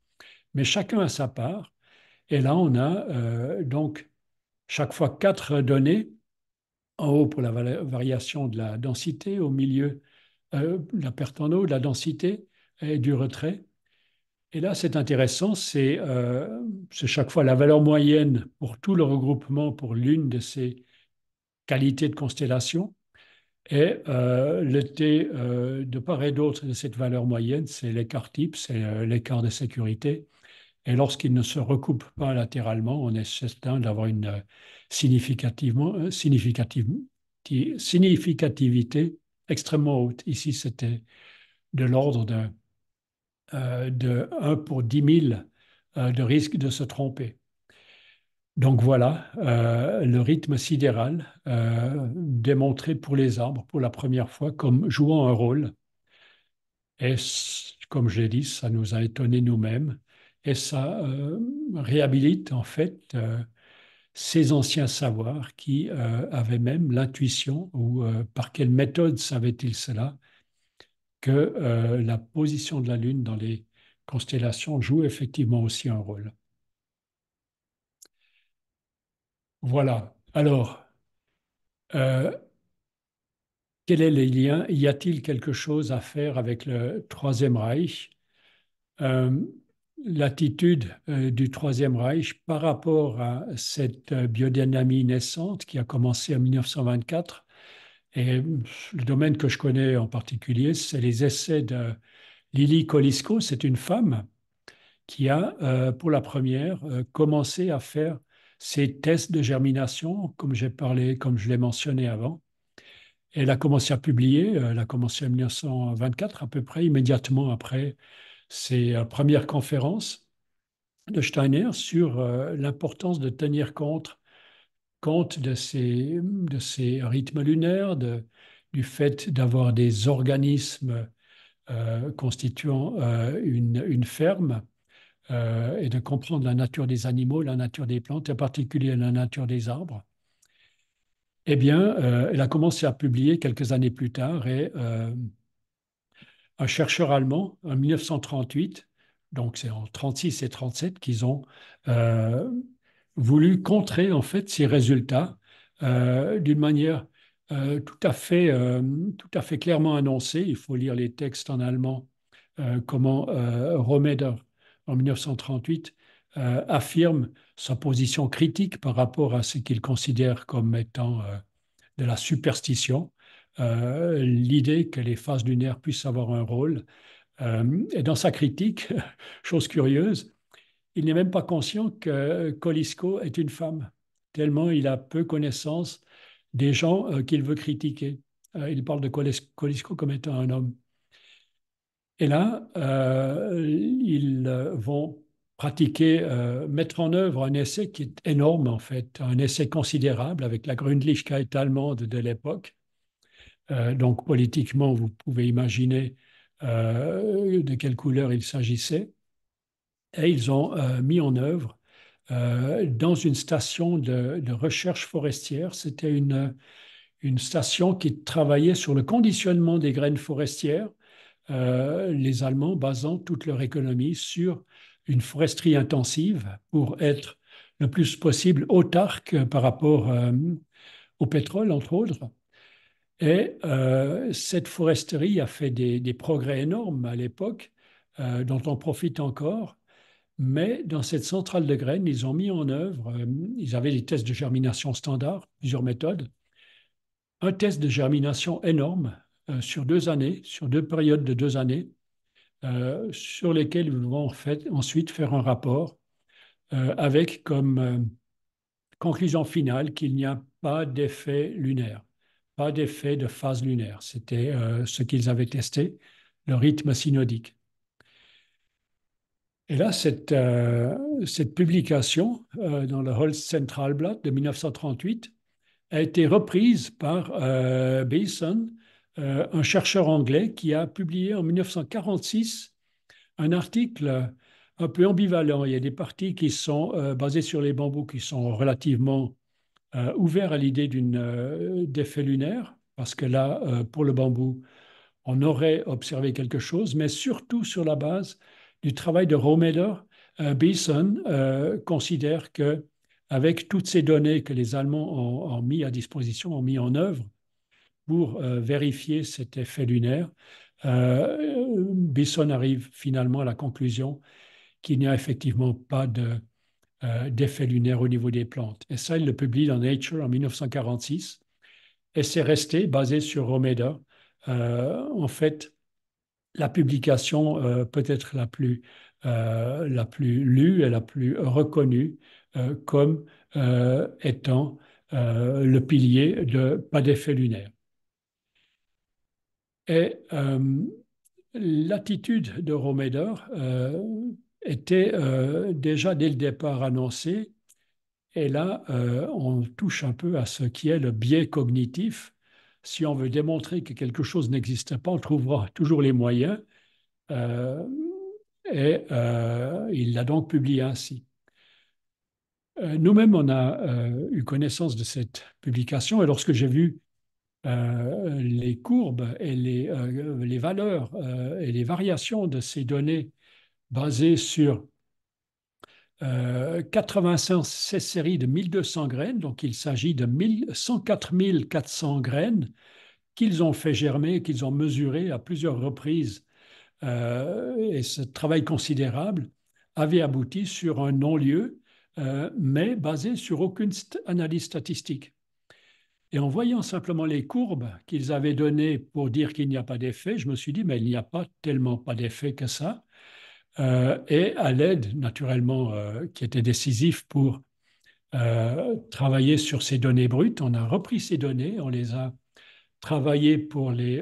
mais chacun a sa part. Et là, on a donc chaque fois quatre données, en haut pour la variation de la densité, au milieu la perte en eau, de la densité et du retrait. Et là, c'est intéressant, c'est chaque fois la valeur moyenne pour tout le regroupement pour l'une de ces qualités de constellation. Et le T de part et d'autre de cette valeur moyenne, c'est l'écart type, c'est l'écart de sécurité. Et lorsqu'il ne se recoupe pas latéralement, on est certain d'avoir une significativité extrêmement haute. Ici, c'était de l'ordre de 1 pour 10 000 de risque de se tromper. Donc voilà, le rythme sidéral démontré pour les arbres pour la première fois comme jouant un rôle. Et comme je l'ai dit, ça nous a étonnés nous-mêmes. Et ça réhabilite en fait ces anciens savoirs qui avaient même l'intuition, ou par quelle méthode savaient-ils cela, que la position de la Lune dans les constellations joue effectivement aussi un rôle. Voilà. Alors, euh, quel est le lien? Y a-t-il quelque chose à faire avec le Troisième Reich? Euh, L'attitude du Troisième Reich par rapport à cette biodynamie naissante qui a commencé en 1924. Et le domaine que je connais en particulier, c'est les essais de Lily Kolysko. C'est une femme qui a, pour la première, commencé à faire ces tests de germination, comme j'ai parlé, comme je l'ai mentionné avant. Elle a commencé à publier, elle a commencé en 1924, à peu près immédiatement après ses premières conférences de Steiner sur l'importance de tenir compte de ces rythmes lunaires, du fait d'avoir des organismes constituant une ferme et de comprendre la nature des animaux, la nature des plantes, en particulier la nature des arbres. Eh bien, elle a commencé à publier quelques années plus tard et un chercheur allemand, en 1938, donc c'est en 36 et 37 qu'ils ont euh, voulu contrer en fait ces résultats d'une manière tout à fait clairement annoncée. Il faut lire les textes en allemand, comment Rohmeder, en 1938, affirme sa position critique par rapport à ce qu'il considère comme étant de la superstition, l'idée que les phases lunaires puissent avoir un rôle. Et dans sa critique, chose curieuse, il n'est même pas conscient que Colisco est une femme, tellement il a peu connaissance des gens qu'il veut critiquer. Il parle de Colisco comme étant un homme. Et là, ils vont pratiquer, mettre en œuvre un essai qui est énorme en fait, un essai considérable avec la Gründlichkeit allemande de l'époque. Donc politiquement, vous pouvez imaginer de quelle couleur il s'agissait. Et ils ont mis en œuvre dans une station de recherche forestière. C'était une station qui travaillait sur le conditionnement des graines forestières, les Allemands basant toute leur économie sur une foresterie intensive pour être le plus possible autarque par rapport au pétrole, entre autres. Et cette foresterie a fait des progrès énormes à l'époque, dont on profite encore. Mais dans cette centrale de graines, ils ont mis en œuvre, ils avaient des tests de germination standards, plusieurs méthodes, un test de germination énorme sur 2 années, sur 2 périodes de 2 années, sur lesquelles ils vont en fait, ensuite faire un rapport avec comme conclusion finale qu'il n'y a pas d'effet lunaire, pas d'effet de phase lunaire. C'était ce qu'ils avaient testé, le rythme synodique. Et là, cette publication dans le Holst Centralblatt de 1938 a été reprise par Beeson, un chercheur anglais qui a publié en 1946 un article un peu ambivalent. Il y a des parties qui sont basées sur les bambous qui sont relativement ouverts à l'idée d'effet lunaire, parce que là, pour le bambou, on aurait observé quelque chose, mais surtout sur la base du travail de Rohmeder, Beeson considère que avec toutes ces données que les Allemands ont mis à disposition, ont mis en œuvre pour vérifier cet effet lunaire, Beeson arrive finalement à la conclusion qu'il n'y a effectivement pas d'effet lunaire au niveau des plantes. Et ça, il le publie dans Nature en 1946. Et c'est resté basé sur Rohmeder. En fait, la publication peut-être la plus lue et la plus reconnue comme étant le pilier de pas d'effet lunaire. Et l'attitude de Rohmeder était déjà dès le départ annoncée. Et là, on touche un peu à ce qui est le biais cognitif. Si on veut démontrer que quelque chose n'existe pas, on trouvera toujours les moyens. Euh, et il l'a donc publié ainsi. Nous-mêmes, on a eu connaissance de cette publication et lorsque j'ai vu les courbes et les valeurs et les variations de ces données basées sur 85 séries de 1200 graines, donc il s'agit de 104 400 graines qu'ils ont fait germer, qu'ils ont mesurées à plusieurs reprises. Et ce travail considérable avait abouti sur un non-lieu, mais basé sur aucune analyse statistique. Et en voyant simplement les courbes qu'ils avaient données pour dire qu'il n'y a pas d'effet, je me suis dit, mais il n'y a pas tellement pas d'effet que ça. Et à l'aide, naturellement, qui était décisif pour travailler sur ces données brutes, on a repris ces données, on les a travaillées pour les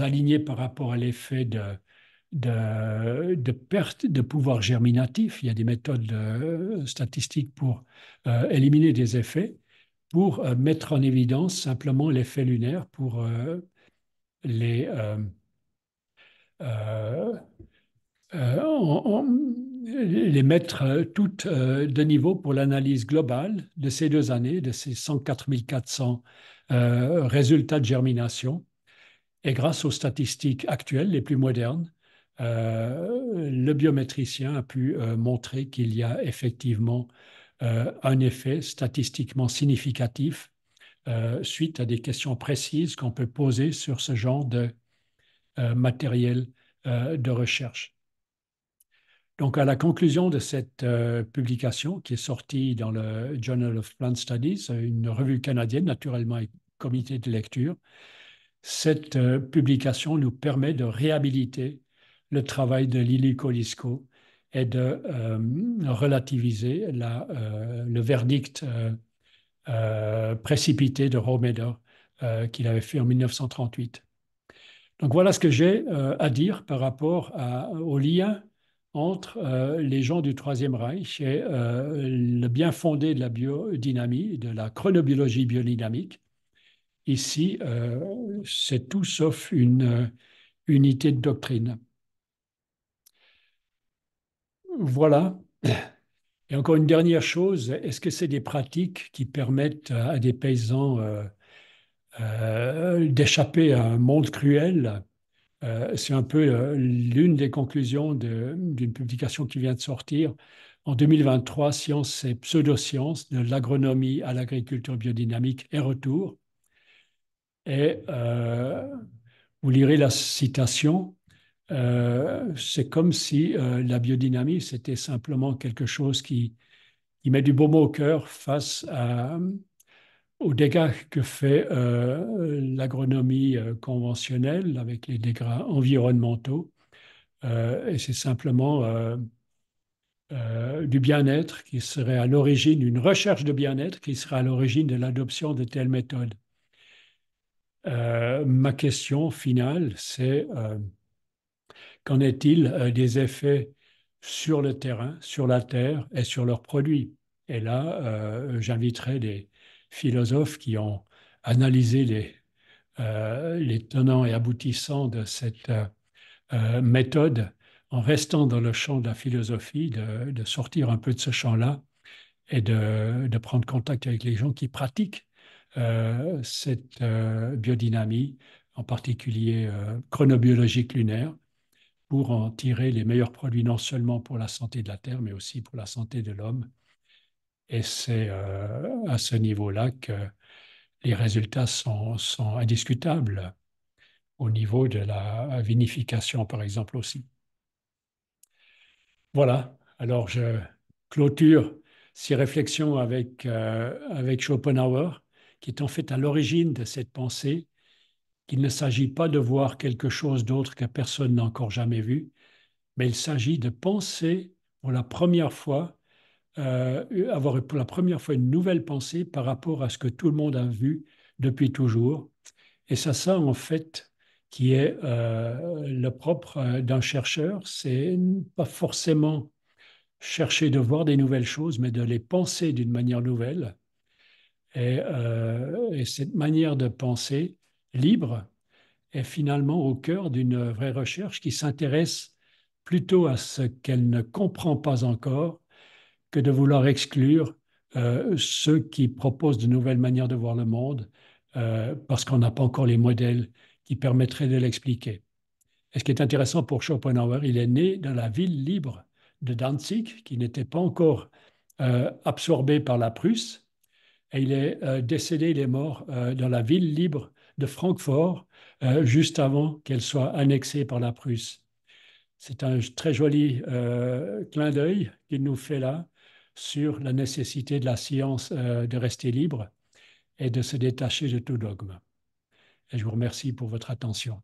aligner par rapport à l'effet de perte de pouvoir germinatif. Il y a des méthodes statistiques pour éliminer des effets, pour mettre en évidence simplement l'effet lunaire, pour les, euh, les mettre toutes de niveau pour l'analyse globale de ces 2 années, de ces 104 400 résultats de germination. Et grâce aux statistiques actuelles, les plus modernes, le biométricien a pu montrer qu'il y a effectivement un effet statistiquement significatif suite à des questions précises qu'on peut poser sur ce genre de matériel de recherche. Donc, à la conclusion de cette publication, qui est sortie dans le Journal of Plant Studies, une revue canadienne, naturellement, et comité de lecture, cette publication nous permet de réhabiliter le travail de Lily Kolysko et de relativiser le verdict précipité de Rohmeder qu'il avait fait en 1938. Donc voilà ce que j'ai à dire par rapport au lien entre les gens du Troisième Reich et le bien fondé de la biodynamie, de la chronobiologie biodynamique. Ici, c'est tout sauf une unité de doctrine. Voilà. Et encore une dernière chose, est-ce que c'est des pratiques qui permettent à des paysans d'échapper à un monde cruel C'est un peu l'une des conclusions d'une publication qui vient de sortir. En 2023, Science et pseudosciences, de l'agronomie à l'agriculture biodynamique et retour. Et vous lirez la citation. C'est comme si la biodynamie, c'était simplement quelque chose qui met du baume au cœur face aux dégâts que fait l'agronomie conventionnelle avec les dégâts environnementaux. Et c'est simplement du bien-être qui serait à l'origine, une recherche de bien-être qui serait à l'origine de l'adoption de telles méthodes. Ma question finale, c'est qu'en est-il des effets sur le terrain, sur la terre et sur leurs produits? Et là, j'inviterai des philosophes qui ont analysé les tenants et aboutissants de cette méthode en restant dans le champ de la philosophie, de sortir un peu de ce champ-là et de prendre contact avec les gens qui pratiquent cette biodynamie, en particulier chronobiologique lunaire, pour en tirer les meilleurs produits non seulement pour la santé de la Terre, mais aussi pour la santé de l'homme. Et c'est à ce niveau-là que les résultats sont indiscutables, au niveau de la vinification, par exemple, aussi. Voilà, alors je clôture ces réflexions avec Schopenhauer, qui est en fait à l'origine de cette pensée qu'il ne s'agit pas de voir quelque chose d'autre que personne n'a encore jamais vu, mais il s'agit de penser pour la première fois, avoir pour la première fois une nouvelle pensée par rapport à ce que tout le monde a vu depuis toujours. Et ça en fait, qui est le propre d'un chercheur, c'est pas forcément chercher de voir des nouvelles choses, mais de les penser d'une manière nouvelle. Et cette manière de penser libre est finalement au cœur d'une vraie recherche qui s'intéresse plutôt à ce qu'elle ne comprend pas encore que de vouloir exclure ceux qui proposent de nouvelles manières de voir le monde parce qu'on n'a pas encore les modèles qui permettraient de l'expliquer. Et ce qui est intéressant pour Schopenhauer, il est né dans la ville libre de Danzig, qui n'était pas encore absorbée par la Prusse, et il est décédé, il est mort dans la ville libre de Francfort, juste avant qu'elle soit annexée par la Prusse. C'est un très joli clin d'œil qu'il nous fait là sur la nécessité de la science de rester libre et de se détacher de tout dogme. Et je vous remercie pour votre attention.